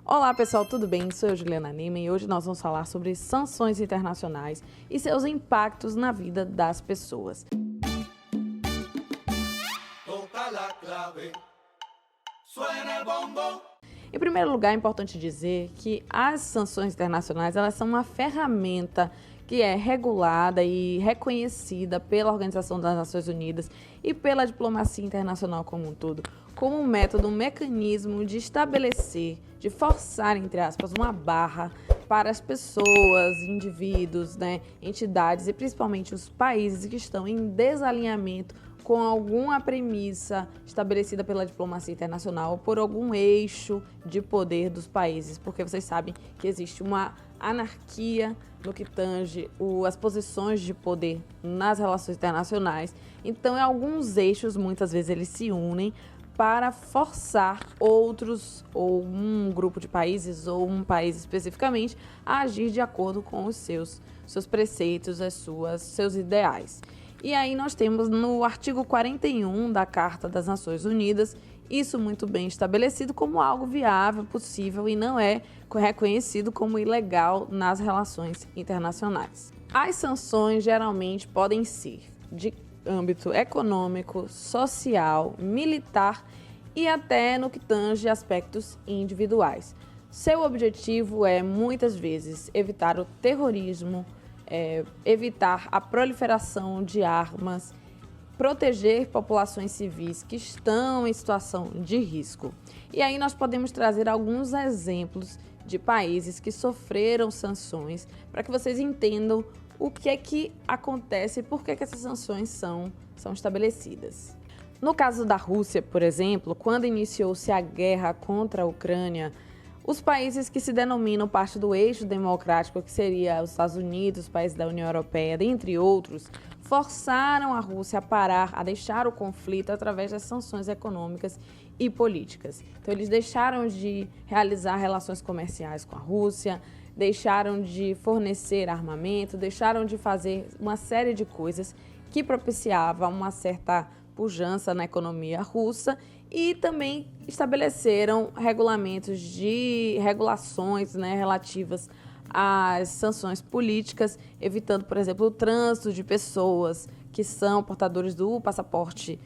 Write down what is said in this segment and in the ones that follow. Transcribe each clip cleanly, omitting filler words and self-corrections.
Olá pessoal, tudo bem? Sou eu, Juliana Neyman, e hoje nós vamos falar sobre sanções internacionais e seus impactos na vida das pessoas. Em primeiro lugar, é importante dizer que as sanções internacionais elas são uma ferramenta que é regulada e reconhecida pela Organização das Nações Unidas e pela diplomacia internacional como um todo, como um método, um mecanismo de estabelecer, de forçar, entre aspas, uma barra para as pessoas, indivíduos, entidades e principalmente os países que estão em desalinhamento com alguma premissa estabelecida pela diplomacia internacional ou por algum eixo de poder dos países, porque vocês sabem que existe uma anarquia no que tange as posições de poder nas relações internacionais. Então, em alguns eixos, muitas vezes eles se unem para forçar outros, ou um grupo de países, ou um país especificamente, a agir de acordo com os seus preceitos, seus ideais. E aí nós temos no artigo 41 da Carta das Nações Unidas, isso muito bem estabelecido como algo viável, possível e não é reconhecido como ilegal nas relações internacionais. As sanções geralmente podem ser de âmbito econômico, social, militar e até no que tange aspectos individuais. Seu objetivo é, muitas vezes, evitar o terrorismo, evitar a proliferação de armas, proteger populações civis que estão em situação de risco. E aí nós podemos trazer alguns exemplos de países que sofreram sanções para que vocês entendam o que é que acontece e por que essas sanções são estabelecidas. No caso da Rússia, por exemplo, quando iniciou-se a guerra contra a Ucrânia, os países que se denominam parte do eixo democrático, que seria os Estados Unidos, os países da União Europeia, dentre outros, forçaram a Rússia a parar, a deixar o conflito através das sanções econômicas e políticas. Então, eles deixaram de realizar relações comerciais com a Rússia, deixaram de fornecer armamento, deixaram de fazer uma série de coisas que propiciava uma certa pujança na economia russa e também estabeleceram regulações relativas às sanções políticas, evitando, por exemplo, o trânsito de pessoas que são portadores do passaporte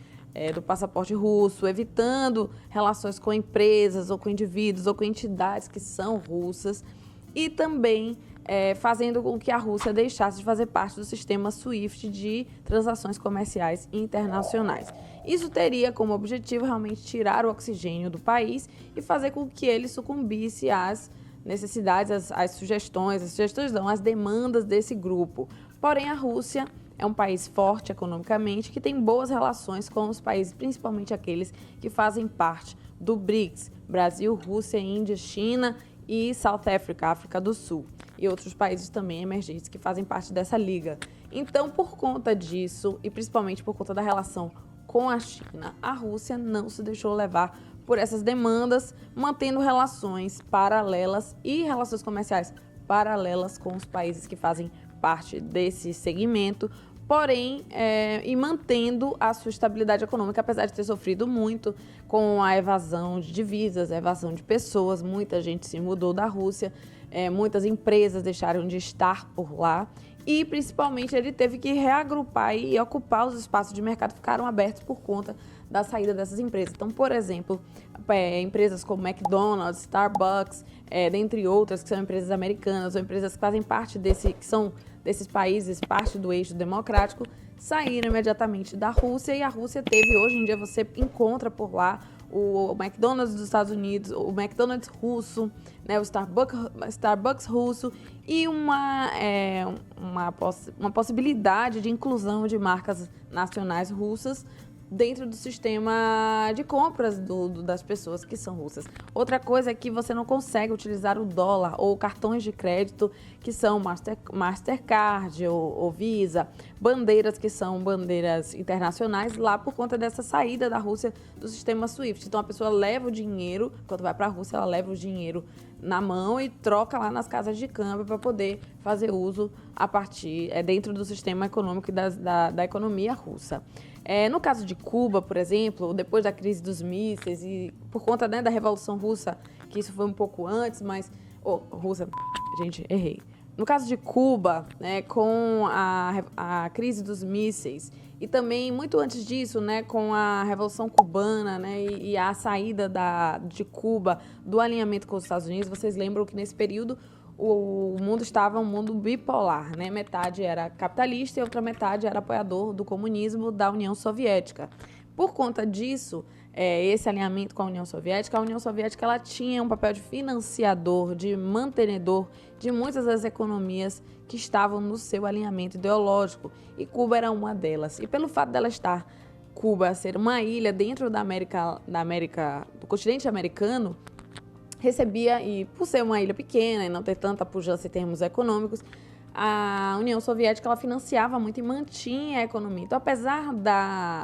russo, evitando relações com empresas ou com indivíduos ou com entidades que são russas e também fazendo com que a Rússia deixasse de fazer parte do sistema SWIFT de transações comerciais internacionais. Isso teria como objetivo realmente tirar o oxigênio do país e fazer com que ele sucumbisse às necessidades, às sugestões não, às demandas desse grupo. Porém, a Rússia é um país forte economicamente, que tem boas relações com os países, principalmente aqueles que fazem parte do BRICS, Brasil, Rússia, Índia, China e South Africa, África do Sul, e outros países também emergentes que fazem parte dessa liga. Então, por conta disso, e principalmente por conta da relação com a China, a Rússia não se deixou levar por essas demandas, mantendo relações paralelas e relações comerciais paralelas com os países que fazem parte desse segmento, porém, e mantendo a sua estabilidade econômica, apesar de ter sofrido muito com a evasão de divisas, a evasão de pessoas. Muita gente se mudou da Rússia, muitas empresas deixaram de estar por lá e, principalmente, ele teve que reagrupar e ocupar os espaços de mercado que ficaram abertos por conta da saída dessas empresas. Então, por exemplo, empresas como McDonald's, Starbucks, dentre outras, que são empresas americanas ou empresas que fazem parte que são desses países, parte do eixo democrático, saíram imediatamente da Rússia e a Rússia teve, hoje em dia você encontra por lá o McDonald's dos Estados Unidos, o McDonald's russo, o Starbucks russo e uma possibilidade de inclusão de marcas nacionais russas dentro do sistema de compras das pessoas que são russas. Outra coisa é que você não consegue utilizar o dólar ou cartões de crédito que são Mastercard ou Visa, bandeiras que são bandeiras internacionais lá por conta dessa saída da Rússia do sistema SWIFT. Então a pessoa leva o dinheiro, quando vai para a Rússia, ela leva o dinheiro na mão e troca lá nas casas de câmbio para poder fazer uso a partir dentro do sistema econômico e da economia russa. No caso de Cuba, por exemplo, depois da crise dos mísseis e por conta da Revolução Russa que isso foi um pouco antes, mas... Rússia, gente, errei. No caso de Cuba, né, com a crise dos mísseis e também muito antes disso, né, com a Revolução Cubana, né, e a saída de Cuba do alinhamento com os Estados Unidos, vocês lembram que nesse período o mundo estava um mundo bipolar, né? Metade era capitalista e outra metade era apoiador do comunismo da União Soviética. Por conta disso, esse alinhamento com a União Soviética ela tinha um papel de financiador, de mantenedor de muitas das economias que estavam no seu alinhamento ideológico, e Cuba era uma delas. E pelo fato dela estar, Cuba ser uma ilha dentro da América, do continente americano, recebia, e por ser uma ilha pequena e não ter tanta pujança em termos econômicos, a União Soviética ela financiava muito e mantinha a economia. Então, apesar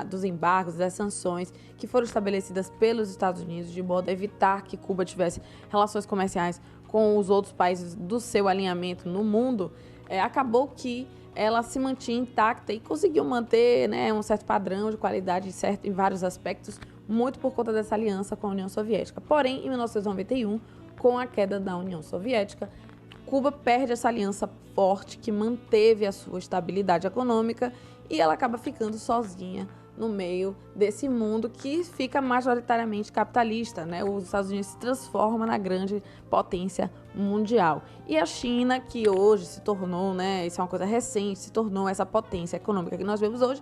dos embargos, das sanções que foram estabelecidas pelos Estados Unidos de modo a evitar que Cuba tivesse relações comerciais com os outros países do seu alinhamento no mundo, acabou que ela se mantinha intacta e conseguiu manter, né, um certo padrão de qualidade em vários aspectos, muito por conta dessa aliança com a União Soviética. Porém, em 1991, com a queda da União Soviética, Cuba perde essa aliança forte que manteve a sua estabilidade econômica e ela acaba ficando sozinha no meio desse mundo que fica majoritariamente capitalista, né? Os Estados Unidos se transforma na grande potência mundial. E a China, que hoje se tornou, né, isso é uma coisa recente, se tornou essa potência econômica que nós vemos hoje,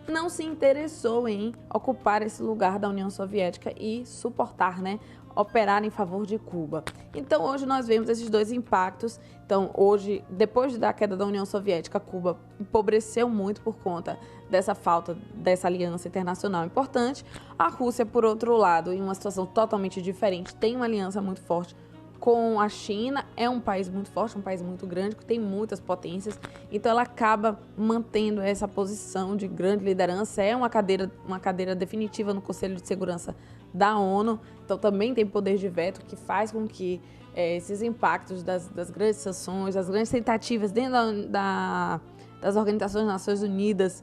não se interessou em ocupar esse lugar da União Soviética e suportar, né, operar em favor de Cuba. Então, hoje nós vemos esses dois impactos. Então, hoje, depois da queda da União Soviética, Cuba empobreceu muito por conta dessa falta dessa aliança internacional importante. A Rússia, por outro lado, em uma situação totalmente diferente, tem uma aliança muito forte com a China, é um país muito forte, um país muito grande, que tem muitas potências, então ela acaba mantendo essa posição de grande liderança, é uma cadeira definitiva no Conselho de Segurança da ONU, então também tem poder de veto, que faz com que esses impactos das grandes sanções, das grandes tentativas dentro das Organizações das Nações Unidas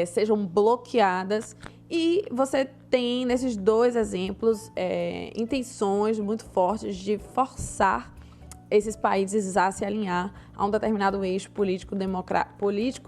sejam bloqueadas. E você tem, nesses dois exemplos, intenções muito fortes de forçar esses países a se alinhar a um determinado eixo político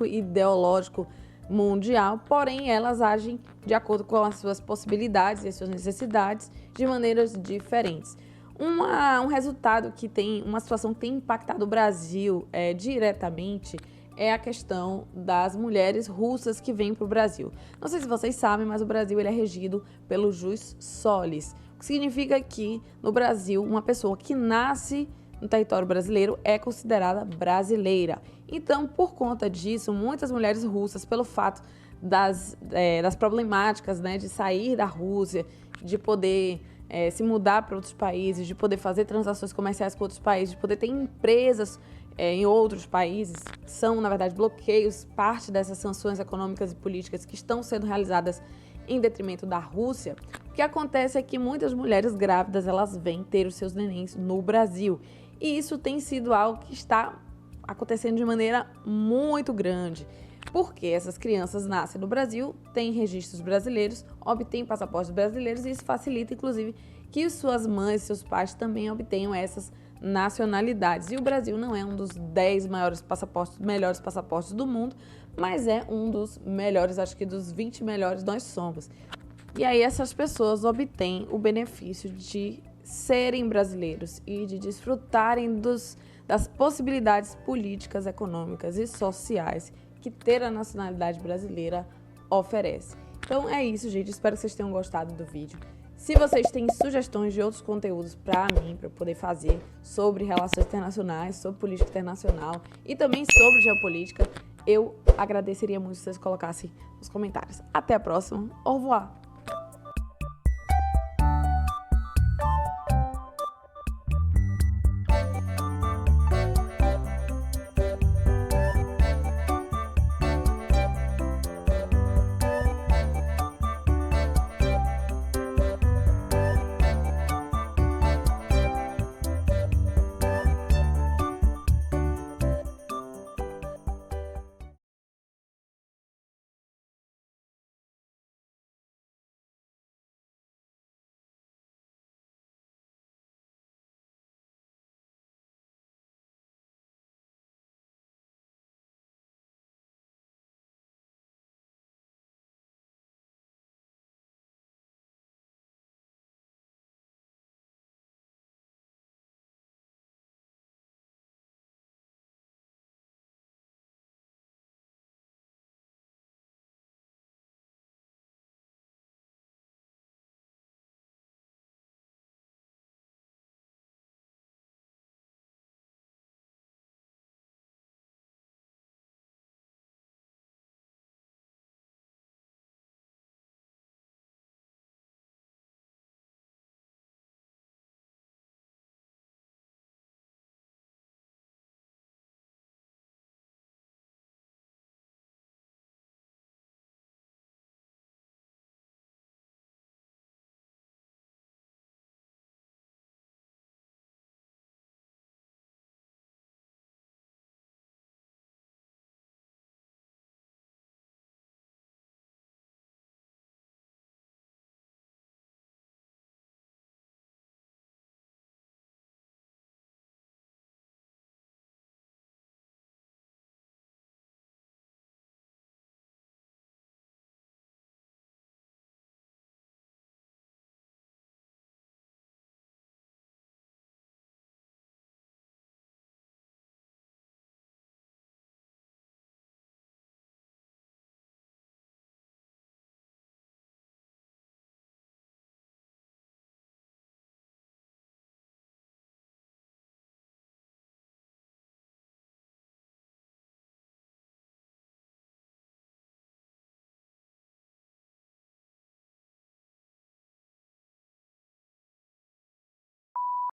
e ideológico mundial, porém elas agem de acordo com as suas possibilidades e as suas necessidades de maneiras diferentes. Um resultado que tem, uma situação que tem impactado o Brasil diretamente é a questão das mulheres russas que vêm para o Brasil. Não sei se vocês sabem, mas o Brasil ele é regido pelo jus solis, o que significa que no Brasil uma pessoa que nasce no território brasileiro é considerada brasileira. Então, por conta disso, muitas mulheres russas, pelo fato das problemáticas, né, de sair da Rússia, de poder se mudar para outros países, de poder fazer transações comerciais com outros países, de poder ter empresas em outros países, são, na verdade, bloqueios, parte dessas sanções econômicas e políticas que estão sendo realizadas em detrimento da Rússia. O que acontece é que muitas mulheres grávidas, elas vêm ter os seus nenéns no Brasil. E isso tem sido algo que está acontecendo de maneira muito grande, porque essas crianças nascem no Brasil, têm registros brasileiros, obtêm passaportes brasileiros, e isso facilita, inclusive, que suas mães e seus pais também obtenham essas nacionalidades. E o Brasil não é um dos 10 melhores passaportes do mundo, mas é um dos melhores, acho que dos 20 melhores nós somos. E aí essas pessoas obtêm o benefício de serem brasileiros e de desfrutarem das possibilidades políticas, econômicas e sociais que ter a nacionalidade brasileira oferece. Então é isso, gente. Espero que vocês tenham gostado do vídeo. Se vocês têm sugestões de outros conteúdos para mim, para eu poder fazer sobre relações internacionais, sobre política internacional e também sobre geopolítica, eu agradeceria muito se vocês colocassem nos comentários. Até a próxima. Au revoir!